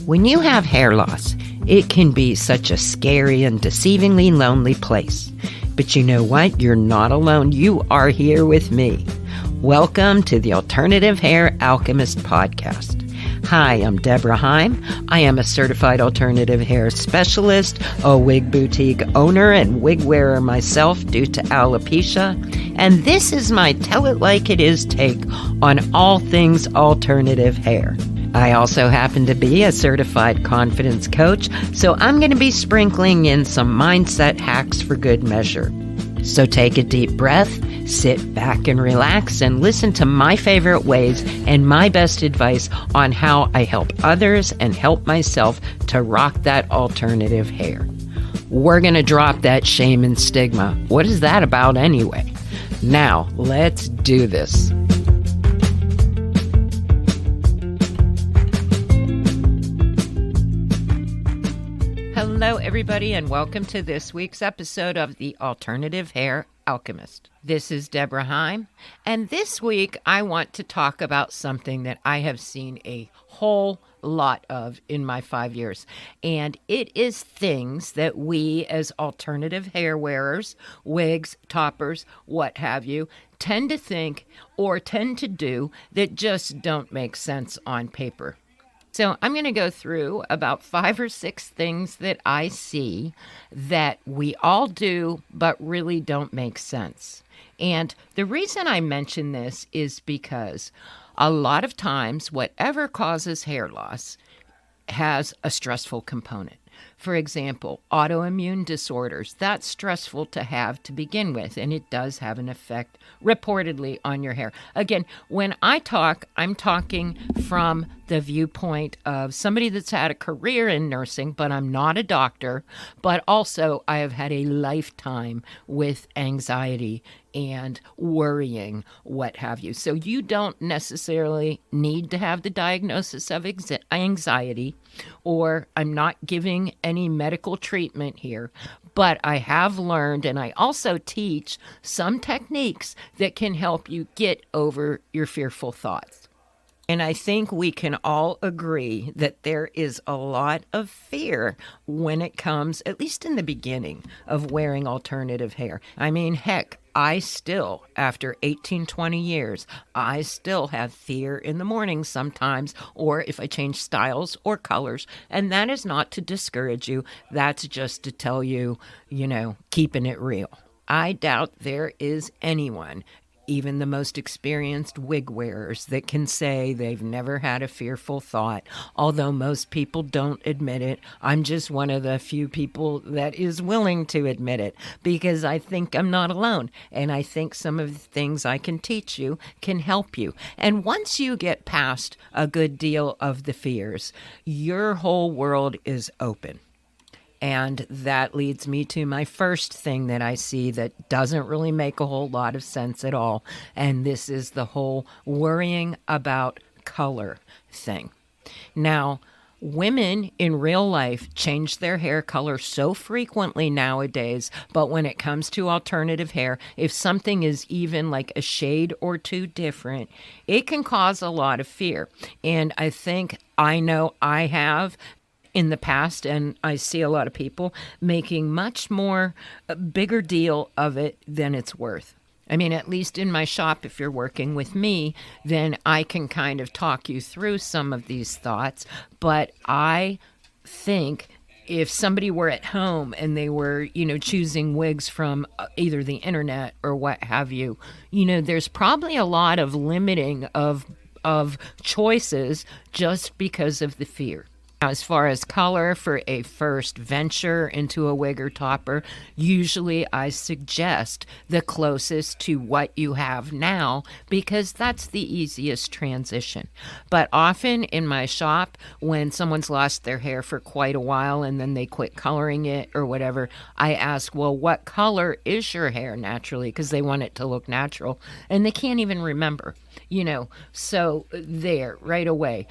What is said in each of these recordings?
When you have hair loss, it can be such a scary and deceivingly lonely place. But you know what? You're not alone. You are here with me. Welcome to the Alternative Hair Alchemist podcast. Hi, I'm Deborah Heim. I am a certified alternative hair specialist, a wig boutique owner, and wig wearer myself due to alopecia. And this is my Tell It Like It Is take on all things alternative hair. I also happen to be a certified confidence coach, so I'm going to be sprinkling in some mindset hacks for good measure. So take a deep breath, sit back and relax, and listen to my favorite ways and my best advice on how I help others and help myself to rock that alternative hair. We're going to drop that shame and stigma. What is that about anyway? Now, let's do this. Hello, everybody, and welcome to this week's episode of the Alternative Hair Alchemist. This is Deborah Heim, and this week I want to talk about something that I have seen a whole lot of in my 5 years, and it is things that we as alternative hair wearers, wigs, toppers, what have you, tend to think or tend to do that just don't make sense on paper. So I'm going to go through about 5 or 6 things that I see that we all do but really don't make sense. And the reason I mention this is because a lot of times whatever causes hair loss has a stressful component. For example, autoimmune disorders, that's stressful to have to begin with, and it does have an effect reportedly on your hair. Again, when I talk, I'm talking from the viewpoint of somebody that's had a career in nursing, but I'm not a doctor, but also I have had a lifetime with anxiety and worrying, what have you. So you don't necessarily need to have the diagnosis of anxiety, or I'm not giving any medical treatment here, but I have learned, and I also teach some techniques that can help you get over your fearful thoughts. And I think we can all agree that there is a lot of fear when it comes, at least in the beginning, of wearing alternative hair. I mean, heck, I still, after 18, 20 years, I still have fear in the morning sometimes, or if I change styles or colors. And that is not to discourage you. That's just to tell you, keeping it real. I doubt there is anyone, even the most experienced wig wearers, that can say they've never had a fearful thought, although most people don't admit it. I'm just one of the few people that is willing to admit it because I think I'm not alone, and I think some of the things I can teach you can help you. And once you get past a good deal of the fears, your whole world is open. And that leads me to my first thing that I see that doesn't really make a whole lot of sense at all. And this is the whole worrying about color thing. Now, women in real life change their hair color so frequently nowadays, but when it comes to alternative hair, if something is even like a shade or two different, it can cause a lot of fear. And I know I have in the past, and I see a lot of people making much more a bigger deal of it than it's worth. I mean, at least in my shop, if you're working with me, then I can kind of talk you through some of these thoughts. But I think if somebody were at home and they were, choosing wigs from either the internet or what have you, there's probably a lot of limiting of choices just because of the fear. As far as color for a first venture into a wig or topper, usually I suggest the closest to what you have now because that's the easiest transition. But often in my shop, when someone's lost their hair for quite a while and then they quit coloring it or whatever, I ask, well, what color is your hair naturally? Because they want it to look natural and they can't even remember, so there right away.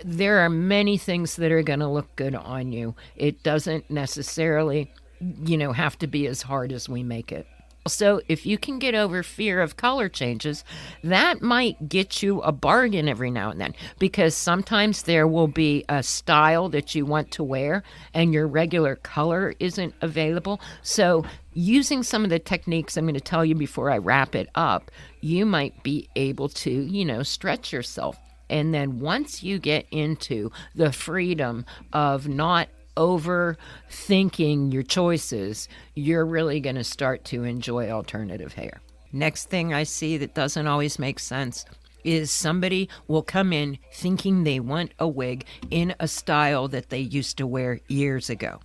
There are many things that are going to look good on you. It doesn't necessarily, have to be as hard as we make it. So if you can get over fear of color changes, that might get you a bargain every now and then, because sometimes there will be a style that you want to wear and your regular color isn't available. So using some of the techniques I'm going to tell you before I wrap it up, you might be able to, stretch yourself. And then once you get into the freedom of not overthinking your choices, you're really going to start to enjoy alternative hair. Next thing I see that doesn't always make sense is somebody will come in thinking they want a wig in a style that they used to wear years ago.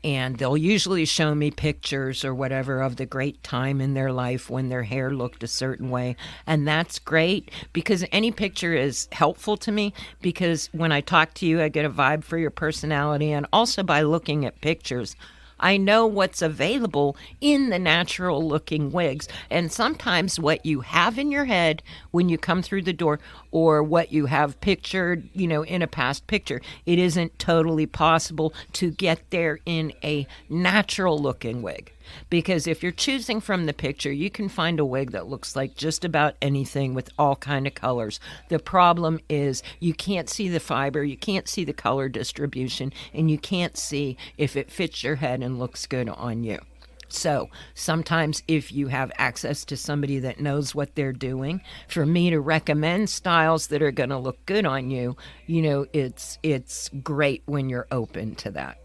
And they'll usually show me pictures or whatever of the great time in their life when their hair looked a certain way. And that's great, because any picture is helpful to me, because when I talk to you, I get a vibe for your personality. And also by looking at pictures, I know what's available in the natural looking wigs. And sometimes what you have in your head when you come through the door, or what you have pictured, in a past picture, it isn't totally possible to get there in a natural looking wig. Because if you're choosing from the picture, you can find a wig that looks like just about anything with all kind of colors. The problem is you can't see the fiber, you can't see the color distribution, and you can't see if it fits your head and looks good on you. So sometimes if you have access to somebody that knows what they're doing, for me to recommend styles that are going to look good on you, it's great when you're open to that.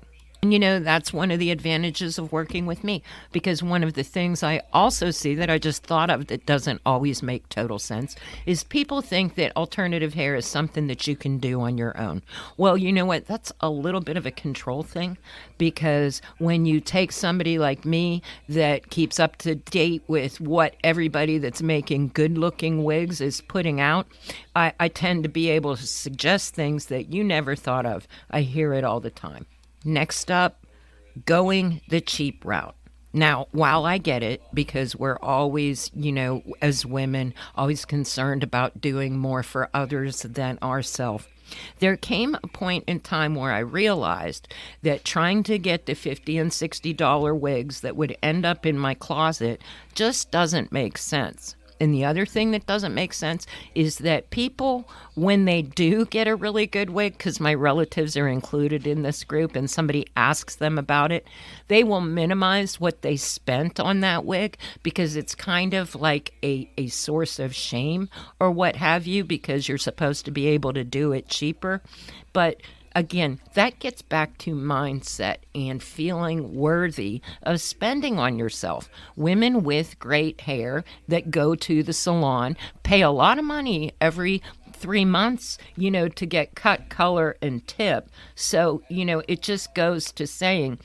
And that's one of the advantages of working with me, because one of the things I also see that I just thought of that doesn't always make total sense is people think that alternative hair is something that you can do on your own. Well, you know what? That's a little bit of a control thing, because when you take somebody like me that keeps up to date with what everybody that's making good looking wigs is putting out, I tend to be able to suggest things that you never thought of. I hear it all the time. Next up, going the cheap route. Now, while I get it, because we're always, as women, always concerned about doing more for others than ourselves, there came a point in time where I realized that trying to get the $50 and $60 wigs that would end up in my closet just doesn't make sense. And the other thing that doesn't make sense is that people, when they do get a really good wig, because my relatives are included in this group and somebody asks them about it, they will minimize what they spent on that wig, because it's kind of like a source of shame or what have you, because you're supposed to be able to do it cheaper. But again, that gets back to mindset and feeling worthy of spending on yourself. Women with great hair that go to the salon pay a lot of money every 3 months, to get cut, color, and tip. So, it just goes to saying,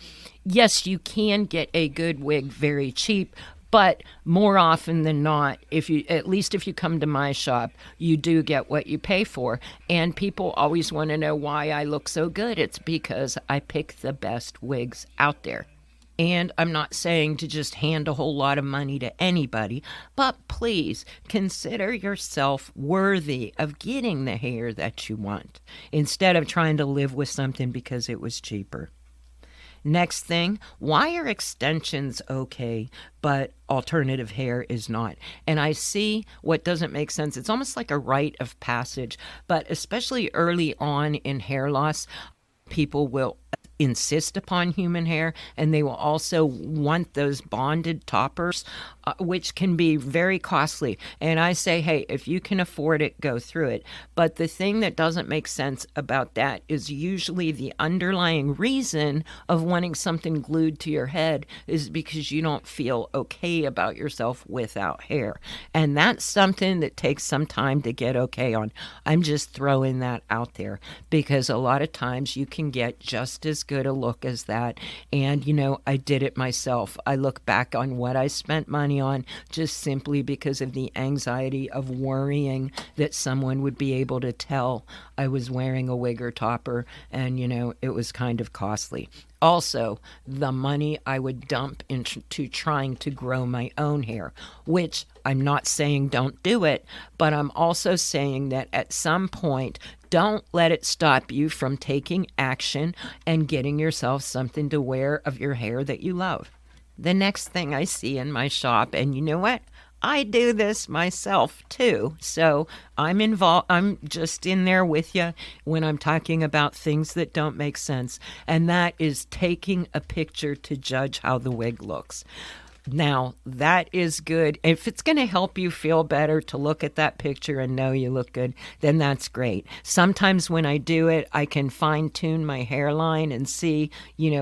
yes, you can get a good wig very cheap, but more often than not, at least if you come to my shop, you do get what you pay for. And people always want to know why I look so good. It's because I pick the best wigs out there. And I'm not saying to just hand a whole lot of money to anybody, but please consider yourself worthy of getting the hair that you want, instead of trying to live with something because it was cheaper. Next thing, why are extensions okay, but alternative hair is not? And I see what doesn't make sense. It's almost like a rite of passage, but especially early on in hair loss, people will insist upon human hair, and they will also want those bonded toppers, which can be very costly. And I say, hey, if you can afford it, go through it. But the thing that doesn't make sense about that is usually the underlying reason of wanting something glued to your head is because you don't feel okay about yourself without hair. And that's something that takes some time to get okay on. I'm just throwing that out there, because a lot of times you can get just as good a look as that. And, I did it myself. I look back on what I spent money on just simply because of the anxiety of worrying that someone would be able to tell I was wearing a wig or topper, and, it was kind of costly. Also, the money I would dump into trying to grow my own hair, which I'm not saying don't do it, but I'm also saying that at some point, don't let it stop you from taking action and getting yourself something to wear of your hair that you love. the next thing I see in my shop, and you know what? I do this myself too. So I'm involved. I'm just in there with you when I'm talking about things that don't make sense. And that is taking a picture to judge how the wig looks. Now, that is good. If it's going to help you feel better to look at that picture and know you look good, then that's great. Sometimes when I do it, I can fine tune my hairline and see,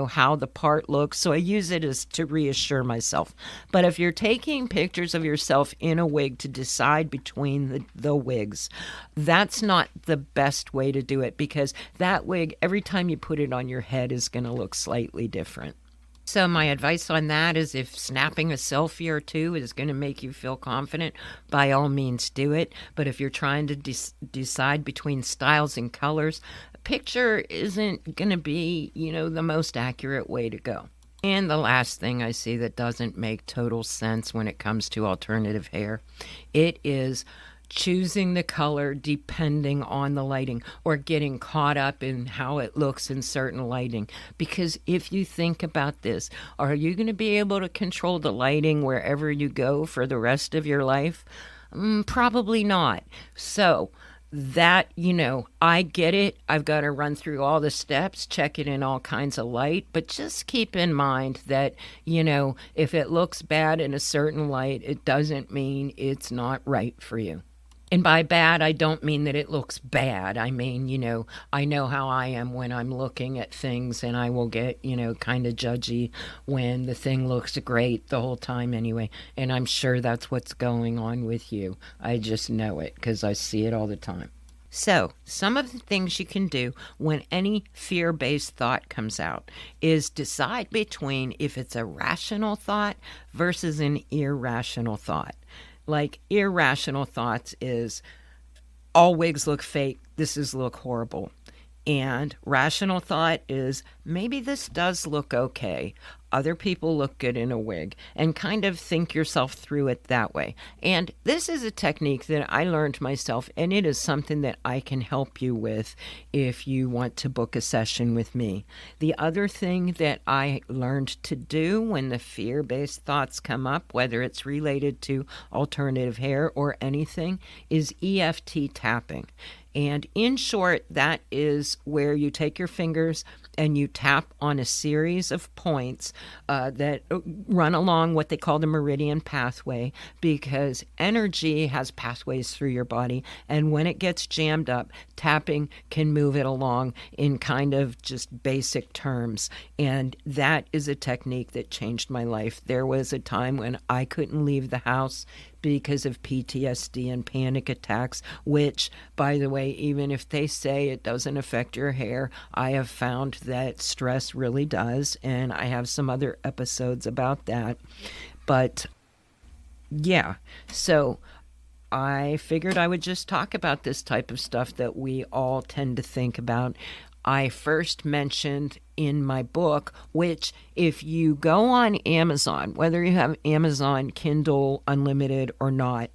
how the part looks. So I use it as to reassure myself. But if you're taking pictures of yourself in a wig to decide between the wigs, that's not the best way to do it, because that wig, every time you put it on your head, is going to look slightly different. So my advice on that is, if snapping a selfie or two is going to make you feel confident, by all means do it. But if you're trying to decide between styles and colors, a picture isn't going to be, the most accurate way to go. And the last thing I see that doesn't make total sense when it comes to alternative hair, it is choosing the color depending on the lighting, or getting caught up in how it looks in certain lighting. Because if you think about this, are you going to be able to control the lighting wherever you go for the rest of your life? Probably not. So that, I get it. I've got to run through all the steps, check it in all kinds of light, but just keep in mind that, if it looks bad in a certain light, it doesn't mean it's not right for you. And by bad, I don't mean that it looks bad. I mean, I know how I am when I'm looking at things, and I will get, kind of judgy when the thing looks great the whole time anyway. And I'm sure that's what's going on with you. I just know it because I see it all the time. So, some of the things you can do when any fear-based thought comes out is decide between if it's a rational thought versus an irrational thought. Like, irrational thoughts is, all wigs look fake, look horrible. And rational thought is, maybe this does look okay. Other people look good in a wig, and kind of think yourself through it that way. And this is a technique that I learned myself, and it is something that I can help you with if you want to book a session with me. The other thing that I learned to do when the fear-based thoughts come up, whether it's related to alternative hair or anything, is EFT tapping. And in short, that is where you take your fingers and you tap on a series of points that run along what they call the meridian pathway, because energy has pathways through your body, and when it gets jammed up, tapping can move it along in kind of just basic terms. And that is a technique that changed my life. There was a time when I couldn't leave the house because of PTSD and panic attacks, which, by the way, even if they say it doesn't affect your hair, I have found that stress really does, and I have some other episodes about that. But yeah, so I figured I would just talk about this type of stuff that we all tend to think about. I first mentioned in my book, which if you go on Amazon, whether you have Amazon Kindle Unlimited or not,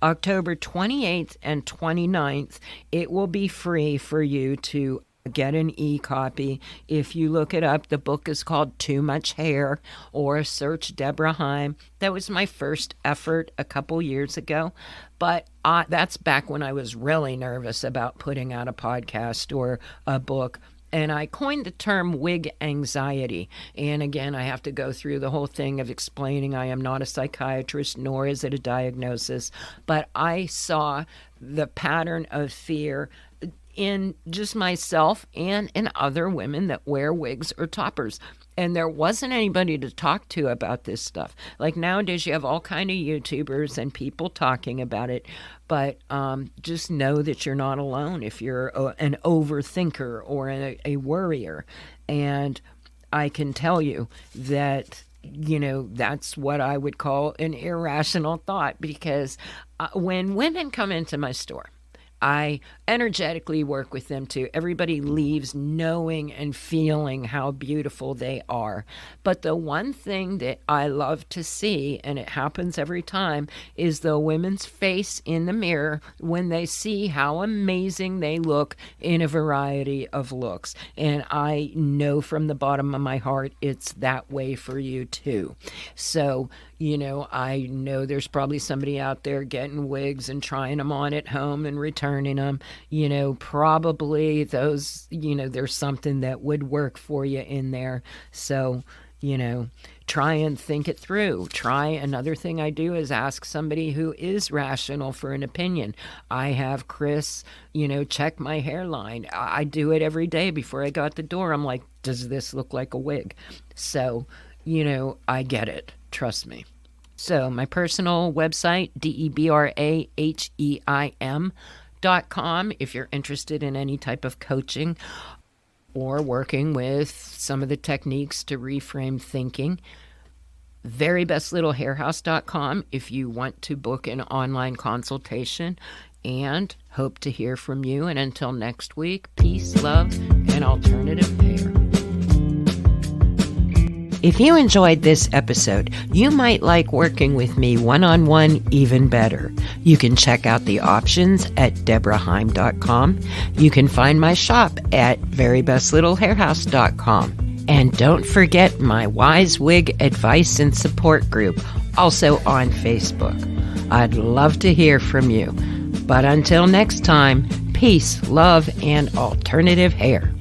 October 28th and 29th, it will be free for you to get an e-copy. If you look it up, the book is called Too Much Hair, or search Deborah Heim. That was my first effort a couple years ago, but that's back when I was really nervous about putting out a podcast or a book. And I coined the term wig anxiety. And again, I have to go through the whole thing of explaining I am not a psychiatrist, nor is it a diagnosis. But I saw the pattern of fear in just myself and in other women that wear wigs or toppers. And there wasn't anybody to talk to about this stuff. Like nowadays, you have all kind of YouTubers and people talking about it. But just know that you're not alone if you're an overthinker or a worrier. And I can tell you that, that's what I would call an irrational thought. Because when women come into my store, I energetically work with them too. Everybody leaves knowing and feeling how beautiful they are. But the one thing that I love to see, and it happens every time, is the women's face in the mirror when they see how amazing they look in a variety of looks. And I know from the bottom of my heart it's that way for you too. So, I know there's probably somebody out there getting wigs and trying them on at home and returning them. Probably those, there's something that would work for you in there. So, try and think it through. Another thing I do is ask somebody who is rational for an opinion. I have Chris, check my hairline. I do it every day before I go out the door. I'm like, does this look like a wig? So, I get it. Trust me. So my personal website, DebraHeim.com, if you're interested in any type of coaching or working with some of the techniques to reframe thinking. Verybestlittlehairhouse.com if you want to book an online consultation, and hope to hear from you. And until next week, peace, love, and alternative hair. If you enjoyed this episode, you might like working with me one-on-one even better. You can check out the options at DebraHeim.com. You can find my shop at verybestlittlehairhouse.com. And don't forget my Wise Wig Advice and Support group, also on Facebook. I'd love to hear from you. But until next time, peace, love, and alternative hair.